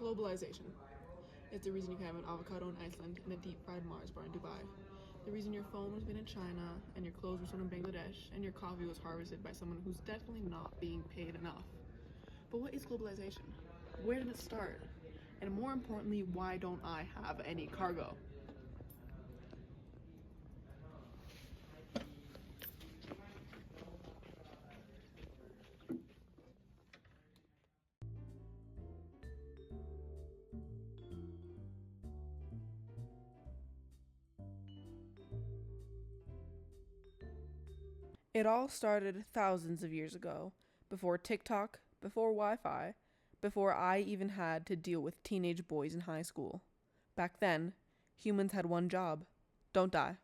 Globalization. It's the reason you can have an avocado in Iceland and a deep-fried Mars bar in Dubai. The reason your phone was made in China and your clothes were sewn in Bangladesh and your coffee was harvested by someone who's definitely not being paid enough. But what is globalization? Where did it start? And more importantly, why don't I have any cargo? It all started thousands of years ago, before TikTok, before Wi-Fi, before I even had to deal with teenage boys in high school. Back then, humans had one job: don't die.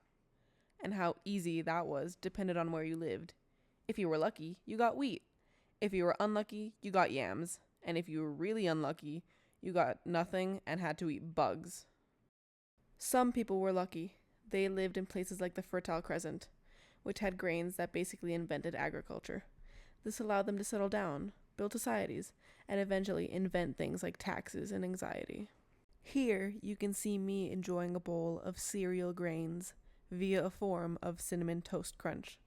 And how easy that was depended on where you lived. If you were lucky, you got wheat. If you were unlucky, you got yams. And if you were really unlucky, you got nothing and had to eat bugs. Some people were lucky. They lived in places like the Fertile Crescent, which had grains that basically invented agriculture. This allowed them to settle down, build societies, and eventually invent things like taxes and anxiety. Here, you can see me enjoying a bowl of cereal grains via a form of cinnamon toast crunch.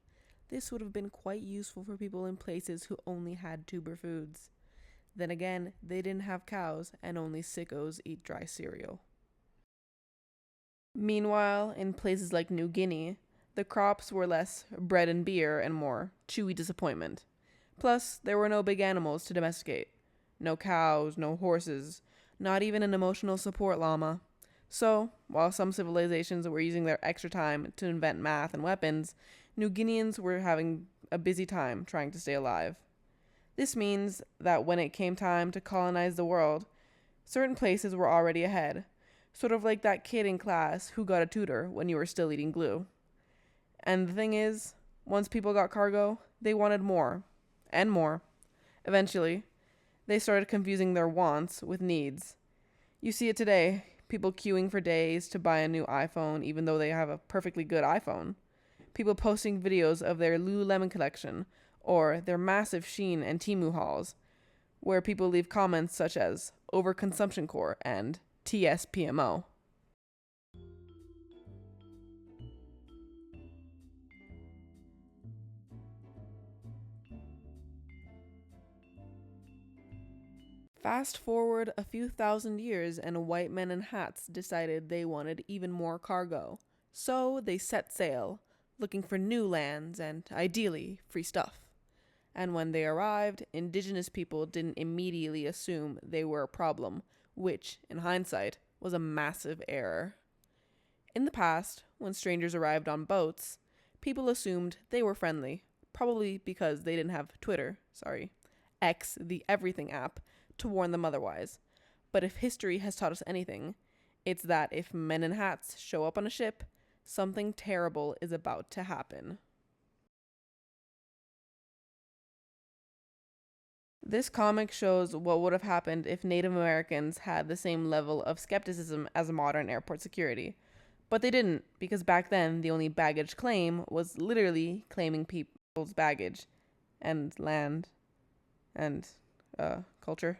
This would have been quite useful for people in places who only had tuber foods. Then again, they didn't have cows, and only sickos eat dry cereal. Meanwhile, in places like New Guinea, the crops were less bread and beer and more chewy disappointment. Plus, there were no big animals to domesticate. No cows, no horses, not even an emotional support llama. So, while some civilizations were using their extra time to invent math and weapons, New Guineans were having a busy time trying to stay alive. This means that when it came time to colonize the world, certain places were already ahead, sort of like that kid in class who got a tutor when you were still eating glue. And the thing is, once people got cargo, they wanted more and more. Eventually, they started confusing their wants with needs. You see it today, people queuing for days to buy a new iPhone even though they have a perfectly good iPhone. People posting videos of their Lululemon collection or their massive Shein and Temu hauls, where people leave comments such as overconsumption core and TSPMO. Fast forward a few thousand years, and white men in hats decided they wanted even more cargo. So they set sail, looking for new lands and, ideally, free stuff. And when they arrived, indigenous people didn't immediately assume they were a problem, which, in hindsight, was a massive error. In the past, when strangers arrived on boats, people assumed they were friendly, probably because they didn't have X, the everything app, to warn them otherwise. But if history has taught us anything, it's that if men in hats show up on a ship, something terrible is about to happen. This comic shows what would have happened if Native Americans had the same level of skepticism as modern airport security. But they didn't, because back then the only baggage claim was literally claiming people's baggage and land and culture.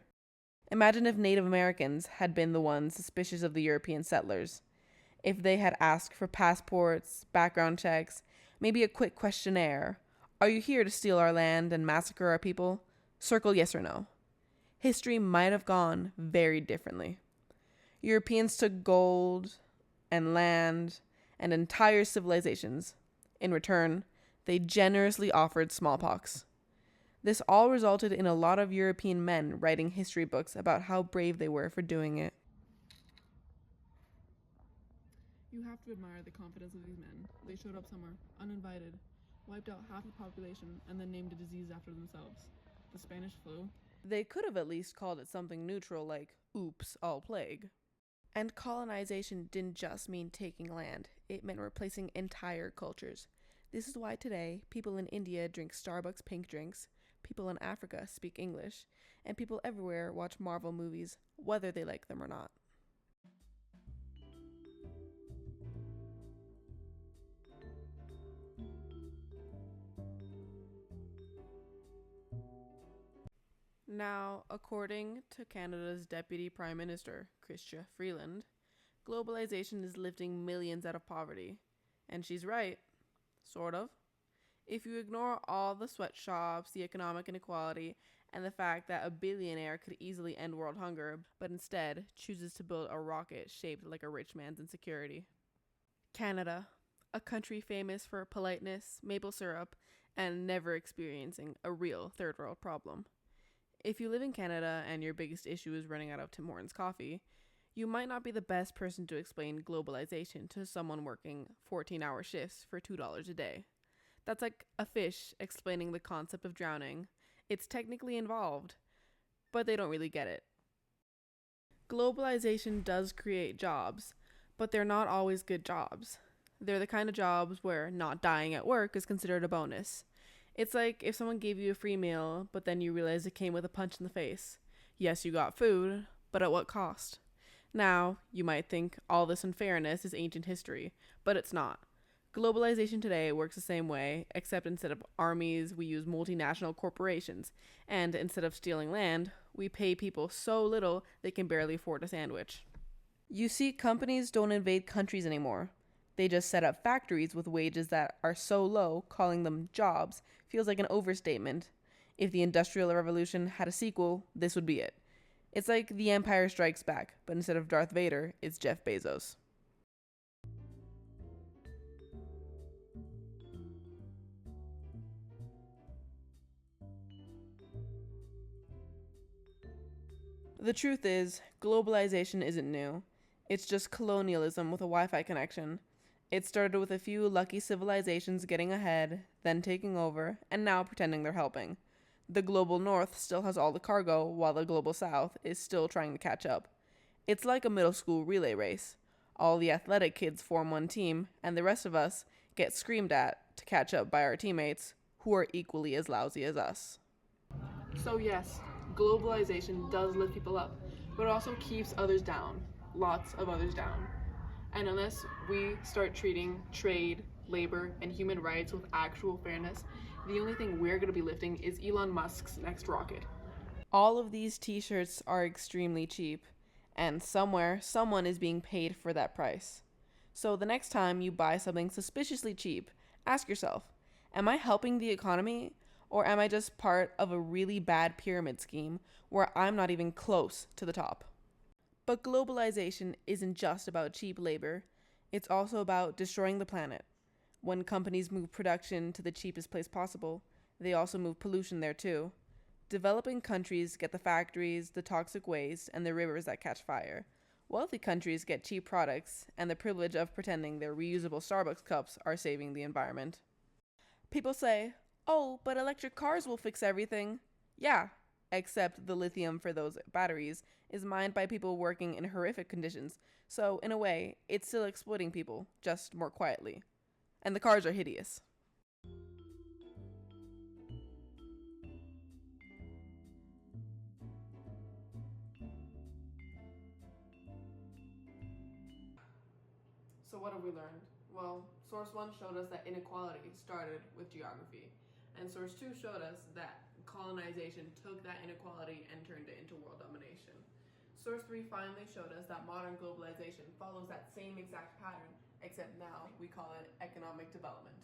Imagine if Native Americans had been the ones suspicious of the European settlers. If they had asked for passports, background checks, maybe a quick questionnaire. Are you here to steal our land and massacre our people? Circle yes or no. History might have gone very differently. Europeans took gold and land and entire civilizations. In return, they generously offered smallpox. This all resulted in a lot of European men writing history books about how brave they were for doing it. You have to admire the confidence of these men. They showed up somewhere, uninvited, wiped out half the population, and then named a disease after themselves. The Spanish flu. They could have at least called it something neutral like, oops, all plague. And colonization didn't just mean taking land, it meant replacing entire cultures. This is why today, people in India drink Starbucks pink drinks, people in Africa speak English, and people everywhere watch Marvel movies, whether they like them or not. Now, according to Canada's Deputy Prime Minister, Chrystia Freeland, globalization is lifting millions out of poverty. And she's right. Sort of. If you ignore all the sweatshops, the economic inequality, and the fact that a billionaire could easily end world hunger, but instead chooses to build a rocket shaped like a rich man's insecurity. Canada, a country famous for politeness, maple syrup, and never experiencing a real third world problem. If you live in Canada and your biggest issue is running out of Tim Hortons coffee, you might not be the best person to explain globalization to someone working 14-hour shifts for $2 a day. That's like a fish explaining the concept of drowning. It's technically involved, but they don't really get it. Globalization does create jobs, but they're not always good jobs. They're the kind of jobs where not dying at work is considered a bonus. It's like if someone gave you a free meal, but then you realize it came with a punch in the face. Yes, you got food, but at what cost? Now, you might think all this unfairness is ancient history, but it's not. Globalization today works the same way, except instead of armies, we use multinational corporations, and instead of stealing land, we pay people so little they can barely afford a sandwich. You see, companies don't invade countries anymore. They just set up factories with wages that are so low, calling them jobs feels like an overstatement. If the Industrial Revolution had a sequel, this would be it. It's like The Empire Strikes Back, but instead of Darth Vader, it's Jeff Bezos. The truth is, globalization isn't new. It's just colonialism with a Wi-Fi connection. It started with a few lucky civilizations getting ahead, then taking over, and now pretending they're helping. The global north still has all the cargo, while the global south is still trying to catch up. It's like a middle school relay race. All the athletic kids form one team, and the rest of us get screamed at to catch up by our teammates, who are equally as lousy as us. So yes, globalization does lift people up, but it also keeps others down, lots of others down. And unless we start treating trade, labor, and human rights with actual fairness, the only thing we're going to be lifting is Elon Musk's next rocket. All of these t-shirts are extremely cheap, and somewhere, someone is being paid for that price. So the next time you buy something suspiciously cheap, ask yourself, am I helping the economy? Or am I just part of a really bad pyramid scheme where I'm not even close to the top? But globalization isn't just about cheap labor. It's also about destroying the planet. When companies move production to the cheapest place possible, they also move pollution there too. Developing countries get the factories, the toxic waste, and the rivers that catch fire. Wealthy countries get cheap products and the privilege of pretending their reusable Starbucks cups are saving the environment. People say, oh, but electric cars will fix everything. Yeah, except the lithium for those batteries is mined by people working in horrific conditions. So, in a way, it's still exploiting people, just more quietly. And the cars are hideous. So what have we learned? Well, source 1 showed us that inequality started with geography, and source 2 showed us that colonization took that inequality and turned it into world domination. Source 3 finally showed us that modern globalization follows that same exact pattern, except now we call it economic development.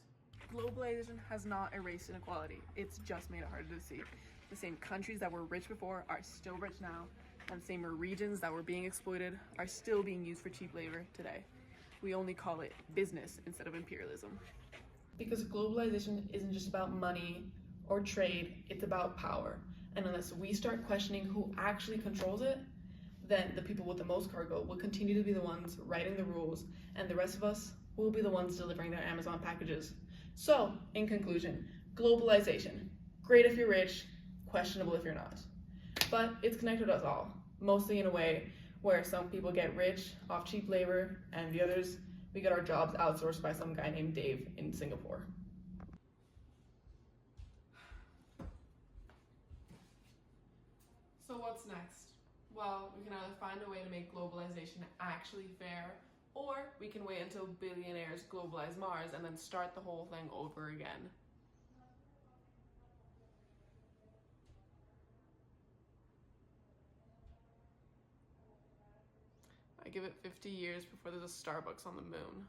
Globalization has not erased inequality, it's just made it harder to see. The same countries that were rich before are still rich now, and the same regions that were being exploited are still being used for cheap labor today. We only call it business instead of imperialism. Because globalization isn't just about money or trade, it's about power. And unless we start questioning who actually controls it, then the people with the most cargo will continue to be the ones writing the rules, and the rest of us will be the ones delivering their Amazon packages. So, in conclusion, globalization, great if you're rich, questionable if you're not. But it's connected us all, mostly in a way where some people get rich off cheap labor, and the others, we get our jobs outsourced by some guy named Dave in Singapore. So what's next? Well, we can either find a way to make globalization actually fair, or we can wait until billionaires globalize Mars and then start the whole thing over again. I give it 50 years before there's a Starbucks on the moon.